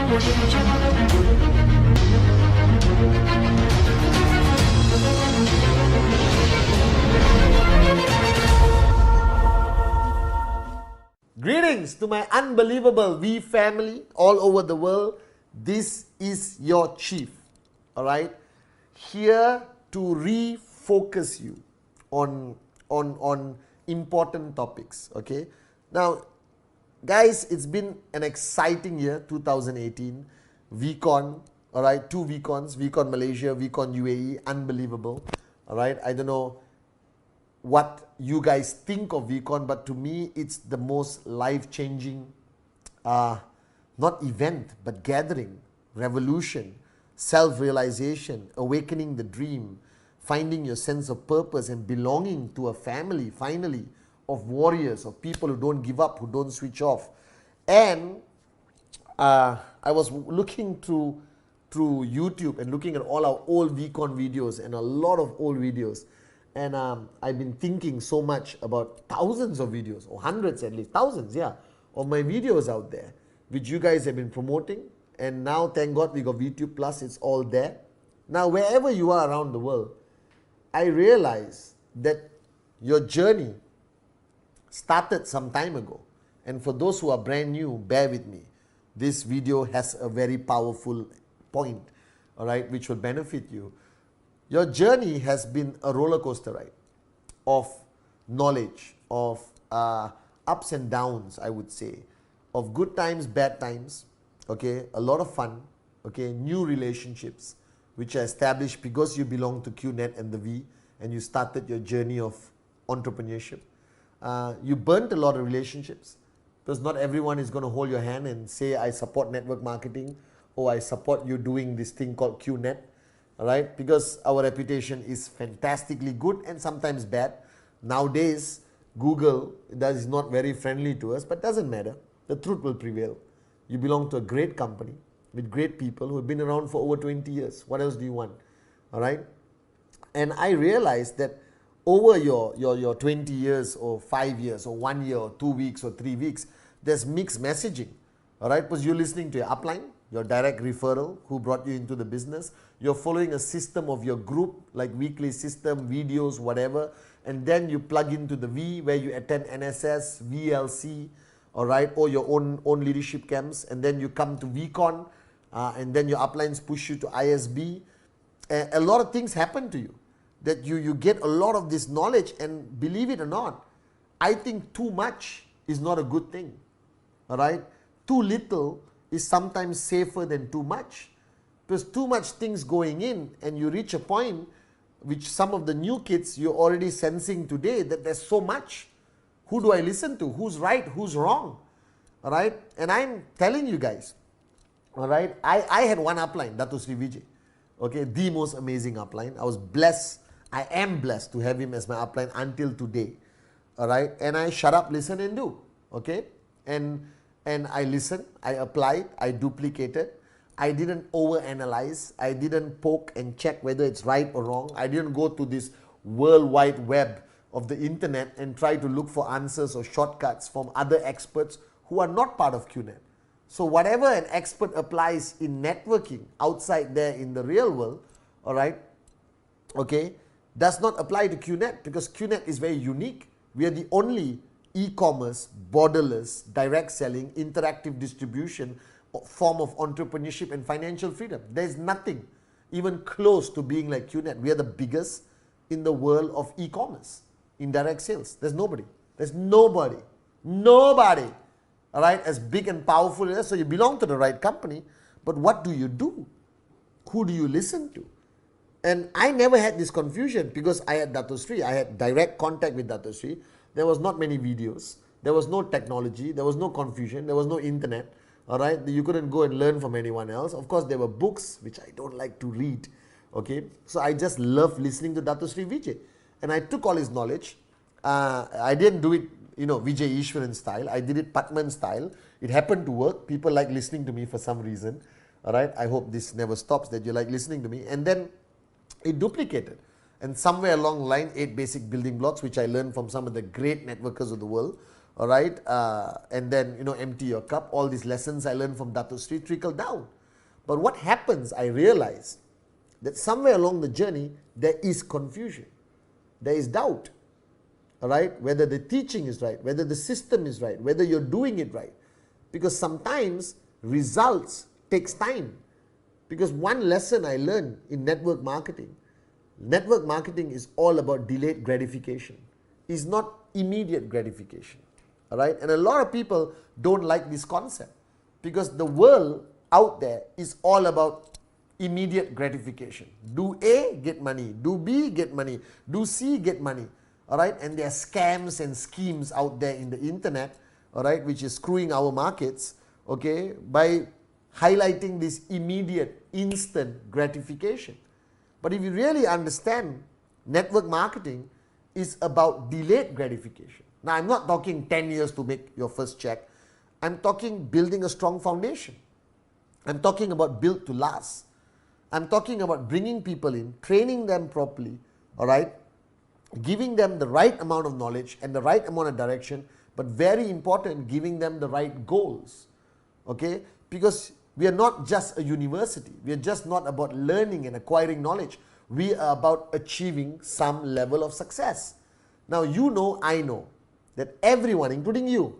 Greetings to my unbelievable V family all over the world. This is your chief, all right? Here to refocus you on important topics, okay? Now, guys, it's been an exciting year, 2018. VCon, all right? 2 VCons, VCon Malaysia, VCon UAE, unbelievable, all right? I don't know what you guys think of VCon, but to me, it's the most life-changing, not event, but gathering, revolution, self-realization, awakening the dream, finding your sense of purpose and belonging to a family, finally, of warriors, of people who don't give up, who don't switch off. And I was looking through YouTube and looking at all our old VCon videos and a lot of old videos. And I've been thinking so much about thousands of videos, or hundreds at least, thousands, yeah, of my videos out there, which you guys have been promoting. And now, thank God, we got VTube Plus, it's all there. Now, wherever you are around the world, I realize that your journey started some time ago. And for those who are brand new, bear with me. This video has a very powerful point, all right, which will benefit you. Your journey has been a roller coaster ride of knowledge, of ups and downs, I would say, of good times, bad times, okay, a lot of fun, okay, new relationships, which are established because you belong to QNet and the V, and you started your journey of entrepreneurship. You burnt a lot of relationships, because not everyone is going to hold your hand and say, I support network marketing, or I support you doing this thing called QNet. All right, because our reputation is fantastically good and sometimes bad. Nowadays, Google is not very friendly to us, but doesn't matter. The truth will prevail. You belong to a great company with great people who have been around for over 20 years. What else do you want? All right. And I realized that over your 20 years or 5 years or 1 year or 2 weeks or 3 weeks, there's mixed messaging. All right, because you're listening to your upline, your direct referral, who brought you into the business. You're following a system of your group, like weekly system, videos, whatever. And then you plug into the V, where you attend NSS, VLC, all right, or your own leadership camps. And then you come to VCon, and then your uplines push you to ISB. A lot of things happen to you, that you get a lot of this knowledge. And believe it or not, I think too much is not a good thing, all right? Too little is sometimes safer than too much. Because too much things going in, and you reach a point which some of the new kids you're already sensing today, that there's so much. Who do I listen to? Who's right? Who's wrong? All right? And I'm telling you guys, all right, I had one upline, Dato Sri Vijay. Okay, the most amazing upline. I was blessed. I am blessed to have him as my upline until today. All right? And I shut up, listen and do. Okay? And I listened, I applied, I duplicated. I didn't overanalyze. I didn't poke and check whether it's right or wrong. I didn't go to this world wide web of the internet and try to look for answers or shortcuts from other experts who are not part of QNet. So whatever an expert applies in networking outside there in the real world, all right, okay, does not apply to QNet, because QNet is very unique. We are the only e-commerce, borderless, direct selling, interactive distribution form of entrepreneurship and financial freedom. There is nothing even close to being like QNet. We are the biggest in the world of e-commerce, in direct sales. There's nobody. There's nobody. Nobody. All right, as big and powerful as. So you belong to the right company, but what do you do? Who do you listen to? And I never had this confusion, because I had Dato Sri. I had direct contact with Dato Sri. There was not many videos. There was no technology. There was no confusion. There was no internet. All right, you couldn't go and learn from anyone else. Of course, there were books, which I don't like to read. Okay, so I just love listening to Dato Sri Vijay. And I took all his knowledge. I didn't do it, Vijay Ishwaran style. I did it Patman style. It happened to work. People like listening to me for some reason. All right, I hope this never stops, that you like listening to me. And then it duplicated. And somewhere along the line, 8 basic building blocks, which I learned from some of the great networkers of the world. all right, and then, you know, empty your cup. All these lessons I learned from Dato Sri trickle down. But what happens, I realize that somewhere along the journey, there is confusion, there is doubt, all right, whether the teaching is right, whether the system is right, whether you're doing it right. Because sometimes results takes time. Because one lesson I learned in network marketing is all about delayed gratification. It's not immediate gratification. All right? And a lot of people don't like this concept because the world out there is all about immediate gratification. Do A, get money. Do B, get money. Do C, get money. All right? And there are scams and schemes out there in the internet, all right, which is screwing our markets, okay, by highlighting this immediate, instant gratification. But if you really understand, network marketing is about delayed gratification. Now, I'm not talking 10 years to make your first check. I'm talking building a strong foundation. I'm talking about built to last. I'm talking about bringing people in, training them properly, all right, giving them the right amount of knowledge and the right amount of direction, but very important, giving them the right goals, okay, because we are not just a university. We are just not about learning and acquiring knowledge. We are about achieving some level of success. Now, you know, I know that everyone, including you,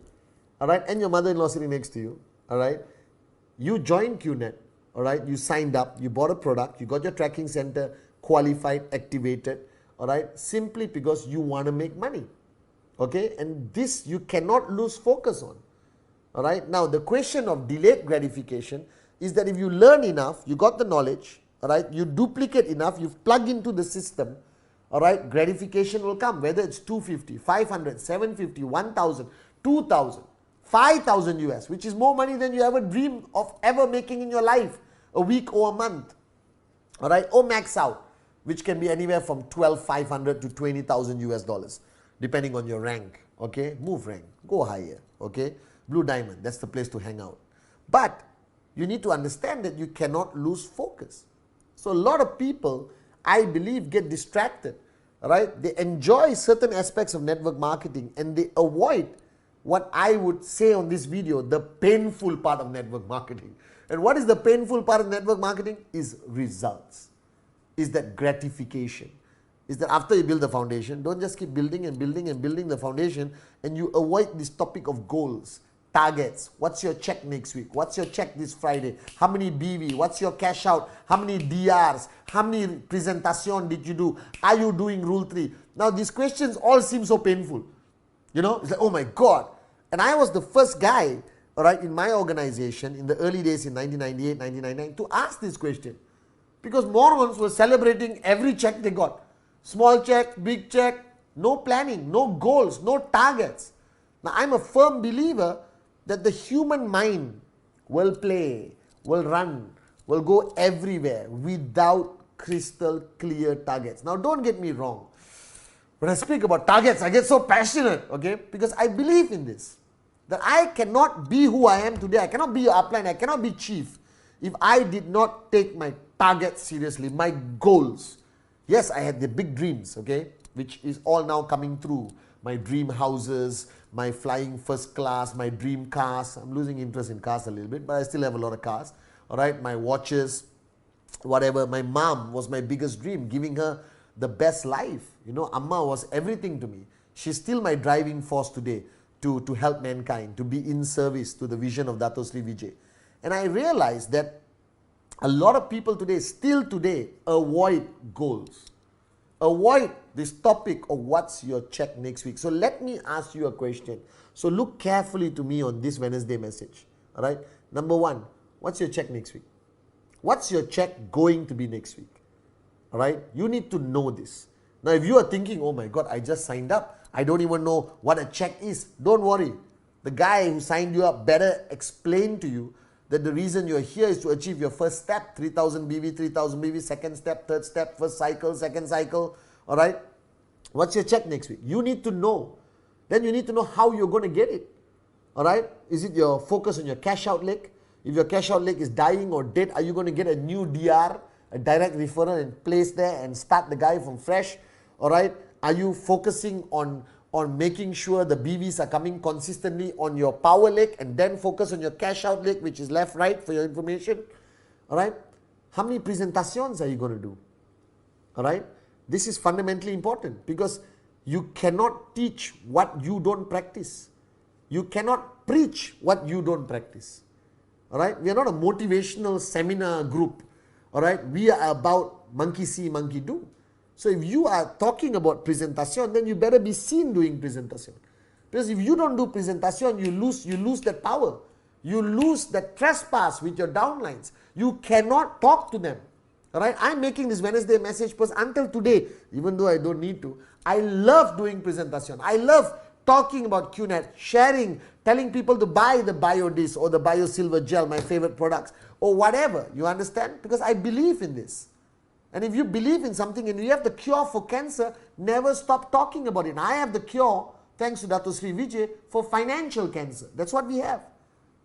all right, and your mother-in-law sitting next to you, all right, you joined QNet, all right, you signed up, you bought a product, you got your tracking center qualified, activated, all right, simply because you want to make money, okay, and this you cannot lose focus on. All right. Now, the question of delayed gratification is that if you learn enough, you got the knowledge, all right, you duplicate enough, you plug into the system, all right, gratification will come, whether it's 250, 500, 750, 1,000, 2,000, 5,000 US, which is more money than you ever dreamed of ever making in your life, a week or a month, all right, or max out, which can be anywhere from 12,500 to 20,000 US dollars, depending on your rank, okay, move rank, go higher, okay. Blue Diamond, that's the place to hang out. But you need to understand that you cannot lose focus. So a lot of people, I believe, get distracted, right? They enjoy certain aspects of network marketing and they avoid what I would say on this video, the painful part of network marketing. And what is the painful part of network marketing? Is results. Is that gratification. Is that after you build the foundation, don't just keep building and building and building the foundation and you avoid this topic of goals. Targets, what's your check next week, what's your check this Friday, how many BV, what's your cash out, how many DRs, how many presentation did you do, are you doing rule 3? Now these questions all seem so painful, you know, it's like, oh my God. And I was the first guy, all right, in my organization in the early days in 1998, 1999 to ask this question, because Mormons were celebrating every check they got, small check, big check, no planning, no goals, no targets. Now I'm a firm believer that the human mind will play, will run, will go everywhere without crystal clear targets. Now don't get me wrong. When I speak about targets, I get so passionate, okay, because I believe in this. That I cannot be who I am today. I cannot be your upline. I cannot be chief if I did not take my targets seriously, my goals. Yes, I had the big dreams, okay, which is all now coming through. My dream houses, my flying first class, my dream cars. I'm losing interest in cars a little bit, but I still have a lot of cars. All right, my watches, whatever. My mom was my biggest dream, giving her the best life. You know, Amma was everything to me. She's still my driving force today to help mankind, to be in service to the vision of Dato Sri Vijay. And I realized that a lot of people today, still today, avoid goals. Avoid this topic of what's your check next week. So let me ask you a question. So look carefully to me on this Wednesday message. All right. Number one, what's your check next week? What's your check going to be next week? All right. You need to know this. Now, if you are thinking, oh my God, I just signed up, I don't even know what a check is. Don't worry. The guy who signed you up better explain to you that the reason you're here is to achieve your first step, 3,000 BV, 3,000 BV, second step, third step, first cycle, second cycle, all right? What's your check next week? You need to know. Then you need to know how you're going to get it, all right? Is it your focus on your cash out leg? If your cash out leg is dying or dead, are you going to get a new DR, a direct referral and place there and start the guy from fresh, all right? Are you focusing on on making sure the BVs are coming consistently on your power leg, and then focus on your cash out leg, which is left, right, for your information. All right. How many presentations are you going to do? All right. This is fundamentally important, because you cannot teach what you don't practice. You cannot preach what you don't practice. All right. We are not a motivational seminar group. All right. We are about monkey see, monkey do. So if you are talking about presentation, then you better be seen doing presentation. Because if you don't do presentation, you lose that power. You lose that trespass with your downlines. You cannot talk to them. Alright, I'm making this Wednesday message post until today, even though I don't need to. I love doing presentation. I love talking about QNet, sharing, telling people to buy the BioDis or the BioSilver Gel, my favorite products, or whatever. You understand? Because I believe in this. And if you believe in something and you have the cure for cancer, never stop talking about it. And I have the cure, thanks to Dato Sri Vijay, for financial cancer. That's what we have.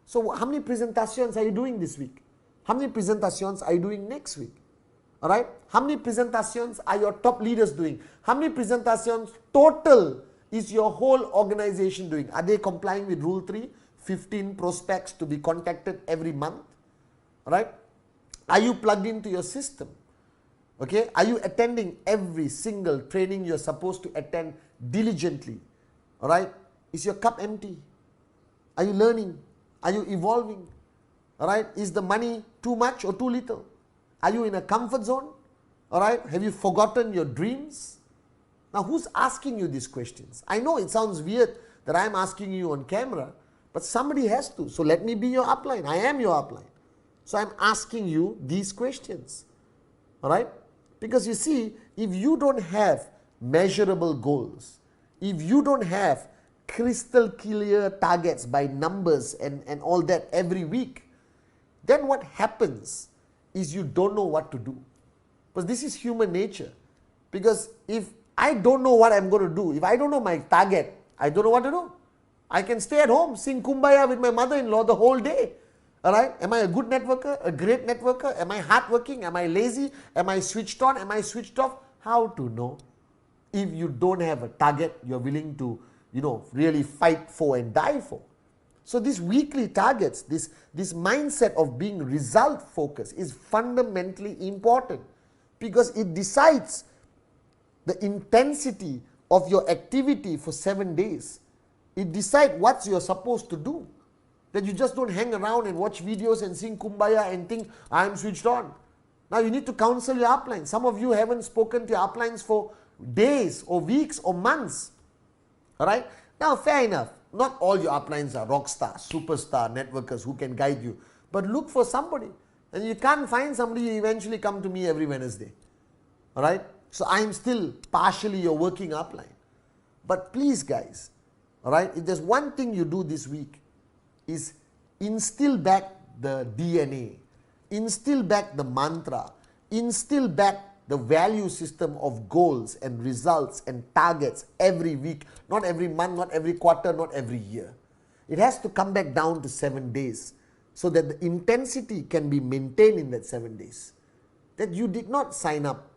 So how many presentations are you doing this week? How many presentations are you doing next week? Alright? How many presentations are your top leaders doing? How many presentations total is your whole organization doing? Are they complying with Rule 3? 15 prospects to be contacted every month? Alright? Are you plugged into your system? Okay, are you attending every single training you're supposed to attend diligently? All right, is your cup empty? Are you learning? Are you evolving? All right, is the money too much or too little? Are you in a comfort zone? All right, have you forgotten your dreams? Now, who's asking you these questions? I know it sounds weird that I'm asking you on camera, but somebody has to. So let me be your upline. I am your upline. So I'm asking you these questions. All right. Because you see, if you don't have measurable goals, if you don't have crystal clear targets by numbers and all that every week, then what happens is you don't know what to do. Because this is human nature. Because if I don't know what I'm going to do, if I don't know my target, I don't know what to do. I can stay at home, sing Kumbaya with my mother-in-law the whole day. Alright, am I a good networker, a great networker? Am I hardworking? Am I lazy? Am I switched on? Am I switched off? How to know? If you don't have a target you're willing to, really fight for and die for. So these weekly targets, this mindset of being result focused is fundamentally important, because it decides the intensity of your activity for 7 days. It decides what you're supposed to do. That you just don't hang around and watch videos and sing Kumbaya and think, I'm switched on. Now you need to counsel your uplines. Some of you haven't spoken to your uplines for days or weeks or months. Alright? Now fair enough. Not all your uplines are rock stars, superstar, networkers who can guide you. But look for somebody. And you can't find somebody, you eventually come to me every Wednesday. Alright? So I'm still partially your working upline. But please guys, alright, if there's one thing you do this week, is instill back the DNA, instill back the mantra, instill back the value system of goals and results and targets every week, not every month, not every quarter, not every year. It has to come back down to 7 days so that the intensity can be maintained in that 7 days. That you did not sign up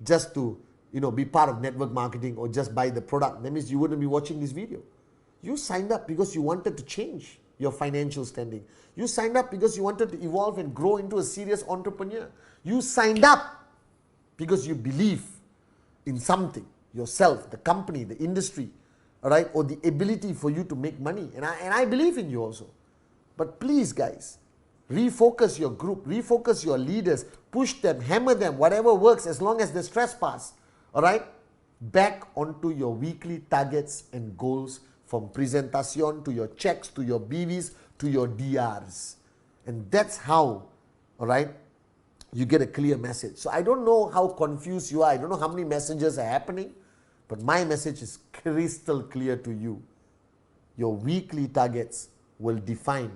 just to be part of network marketing or just buy the product. That means you wouldn't be watching this video. You signed up because you wanted to change your financial standing. You signed up because you wanted to evolve and grow into a serious entrepreneur. You signed up because you believe in something, yourself, the company, the industry, all right, or the ability for you to make money. And I believe in you also. But please guys, refocus your group, refocus your leaders, push them, hammer them, whatever works as long as the stress pass, all right, back onto your weekly targets and goals, from presentation to your checks, to your BVs, to your DRs. And that's how, all right, you get a clear message. So I don't know how confused you are. I don't know how many messages are happening, but my message is crystal clear to you. Your weekly targets will define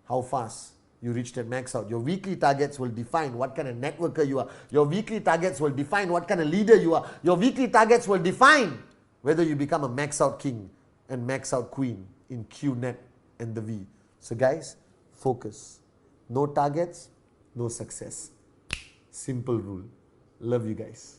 how fast you reach that max out. Your weekly targets will define what kind of networker you are. Your weekly targets will define what kind of leader you are. Your weekly targets will define whether you become a max out king and max out queen in QNet and the V. So guys, focus. No targets, no success. Simple rule. Love you guys.